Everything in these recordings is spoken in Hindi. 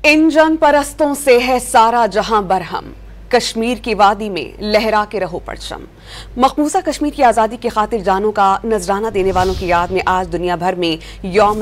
इन जंग परस्तों से है सारा जहां बरहम, कश्मीर की वादी में लहरा के रहो परचम। मकबूजा कश्मीर की आज़ादी की खातिर जानों का नजराना देने वालों की याद में आज दुनिया भर में यौम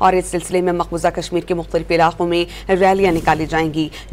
और इस सिलसिले में मकबूजा कश्मीर के मुख्तलिफ इलाकों में रैलियां निकाली जाएंगी।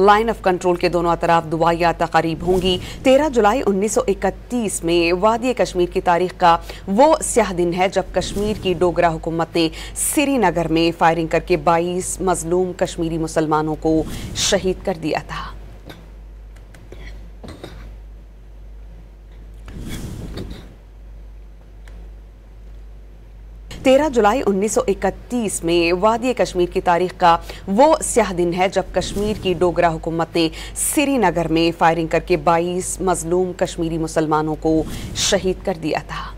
लाइन ऑफ कंट्रोल के दोनों तरफ दुआया तकारीब होंगी। 13 जुलाई 1931 में वादी कश्मीर की तारीख का वो स्याह दिन है जब कश्मीर की डोगरा हुकूमत ने श्रीनगर में फायरिंग करके 22 मजलूम कश्मीरी मुसलमानों को शहीद कर दिया था। 13 जुलाई 1931 में वादी कश्मीर की तारीख का वो स्याह दिन है जब कश्मीर की डोगरा हुकूमत ने श्रीनगर में फायरिंग करके 22 मजलूम कश्मीरी मुसलमानों को शहीद कर दिया था।